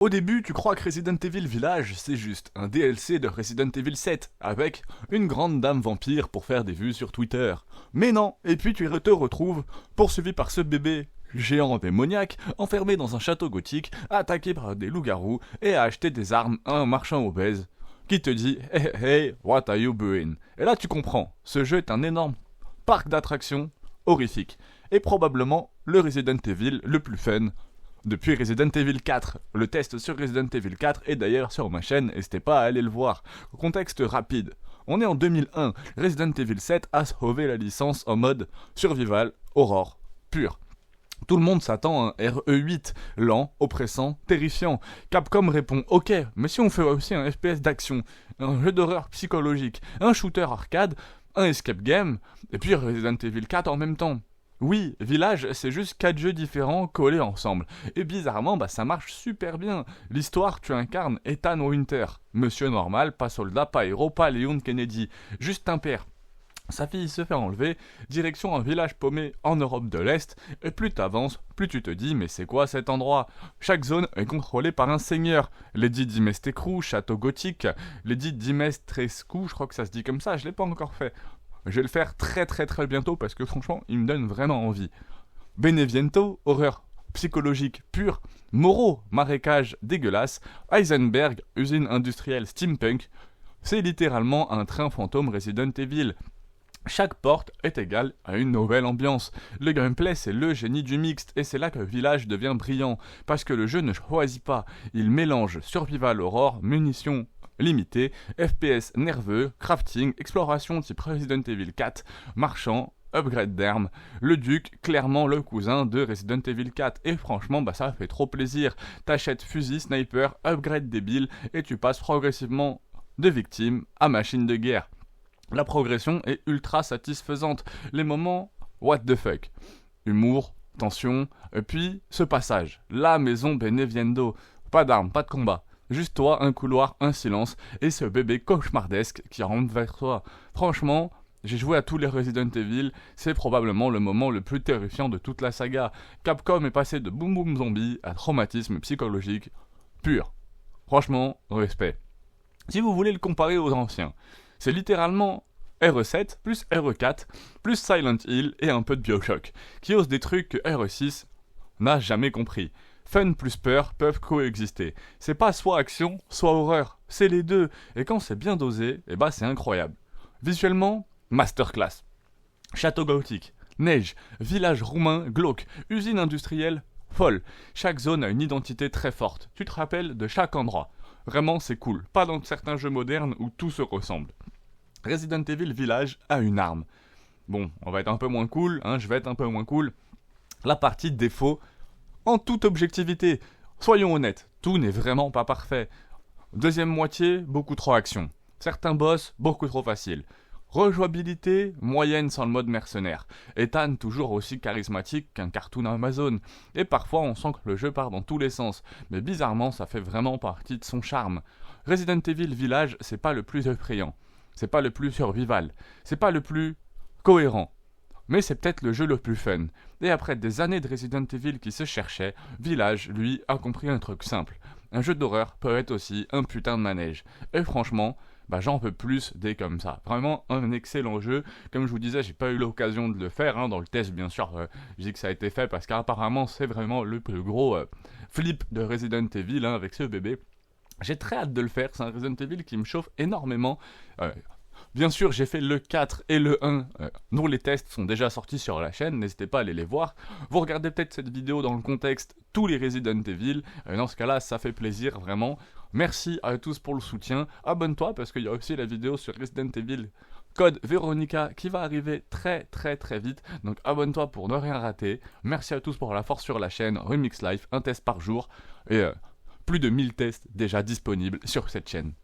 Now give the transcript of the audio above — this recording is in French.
Au début, tu crois que Resident Evil Village, c'est juste un DLC de Resident Evil 7, avec une grande dame vampire pour faire des vues sur Twitter. Mais non, et puis tu te retrouves poursuivi par ce bébé géant démoniaque, enfermé dans un château gothique, attaqué par des loups-garous et à acheter des armes à un marchand obèse, qui te dit « Hey, hey, what are you doing ?» Et là tu comprends, ce jeu est un énorme parc d'attractions horrifique, et probablement le Resident Evil le plus fun depuis Resident Evil 4. Le test sur Resident Evil 4 est d'ailleurs sur ma chaîne, n'hésitez pas à aller le voir. Contexte rapide. On est en 2001, Resident Evil 7 a sauvé la licence en mode survival, horror, pur. Tout le monde s'attend à un RE8, lent, oppressant, terrifiant. Capcom répond « Ok, mais si on fait aussi un FPS d'action, un jeu d'horreur psychologique, un shooter arcade, un escape game, et puis Resident Evil 4 en même temps ». Oui, Village, c'est juste 4 jeux différents collés ensemble. Et bizarrement, ça marche super bien. L'histoire, tu incarnes Ethan Winter. Monsieur normal, pas soldat, pas héros, pas Leon Kennedy. Juste un père. Sa fille se fait enlever, direction un village paumé en Europe de l'Est, et plus t'avances, plus tu te dis mais c'est quoi cet endroit? Chaque zone est contrôlée par un seigneur. Lady Dimestecrou, château gothique, Lady Dimestrescu, je crois que ça se dit comme ça, je l'ai pas encore fait. Je vais le faire très très très bientôt parce que franchement, il me donne vraiment envie. Beneviento, horreur psychologique pure. Moreau, marécage dégueulasse. Heisenberg, usine industrielle steampunk. C'est littéralement un train fantôme Resident Evil. Chaque porte est égale à une nouvelle ambiance. Le gameplay, c'est le génie du mixte, et c'est là que Village devient brillant, parce que le jeu ne choisit pas. Il mélange survival horror, munitions limitées, FPS nerveux, crafting, exploration type Resident Evil 4, marchand, upgrade d'armes. Le Duc, clairement le cousin de Resident Evil 4, et franchement, ça fait trop plaisir. T'achètes fusil, sniper, upgrade débile, et tu passes progressivement de victime à machine de guerre. La progression est ultra satisfaisante. Les moments, what the fuck. Humour, tension, et puis ce passage. La maison Beneviento. Pas d'armes, pas de combat. Juste toi, un couloir, un silence, et ce bébé cauchemardesque qui rentre vers toi. Franchement, j'ai joué à tous les Resident Evil, c'est probablement le moment le plus terrifiant de toute la saga. Capcom est passé de boum boum zombie à traumatisme psychologique pur. Franchement, respect. Si vous voulez le comparer aux anciens, c'est littéralement RE7 plus RE4 plus Silent Hill et un peu de Bioshock, qui osent des trucs que RE6 n'a jamais compris. Fun plus peur peuvent coexister. C'est pas soit action, soit horreur, c'est les deux, et quand c'est bien dosé, c'est incroyable. Visuellement, masterclass. Château gothique, neige, village roumain glauque, usine industrielle folle. Chaque zone a une identité très forte, tu te rappelles de chaque endroit. Vraiment, c'est cool. Pas dans certains jeux modernes où tout se ressemble. Resident Evil Village a une arme. Bon, on va être un peu moins cool, je vais être un peu moins cool. La partie défaut, en toute objectivité. Soyons honnêtes, tout n'est vraiment pas parfait. Deuxième moitié, beaucoup trop action. Certains boss, beaucoup trop faciles. Rejouabilité, moyenne sans le mode mercenaire. Ethan toujours aussi charismatique qu'un cartoon Amazon. Et parfois on sent que le jeu part dans tous les sens, mais bizarrement ça fait vraiment partie de son charme. Resident Evil Village, c'est pas le plus effrayant, c'est pas le plus survival, c'est pas le plus cohérent, mais c'est peut-être le jeu le plus fun. Et après des années de Resident Evil qui se cherchaient, Village, lui, a compris un truc simple. Un jeu d'horreur peut être aussi un putain de manège. Et franchement, j'en peux plus des comme ça. Vraiment un excellent jeu. Comme je vous disais, j'ai pas eu l'occasion de le faire. Dans le test, bien sûr, je dis que ça a été fait parce qu'apparemment, c'est vraiment le plus gros flip de Resident Evil avec ce bébé. J'ai très hâte de le faire. C'est un Resident Evil qui me chauffe énormément. Bien sûr, j'ai fait le 4 et le 1, dont les tests sont déjà sortis sur la chaîne, n'hésitez pas à aller les voir. Vous regardez peut-être cette vidéo dans le contexte tous les Resident Evil, dans ce cas-là, ça fait plaisir, vraiment. Merci à tous pour le soutien, abonne-toi parce qu'il y a aussi la vidéo sur Resident Evil Code Veronica qui va arriver très très très vite, donc abonne-toi pour ne rien rater. Merci à tous pour la force sur la chaîne, Remix Life, un test par jour, et plus de 1000 tests déjà disponibles sur cette chaîne.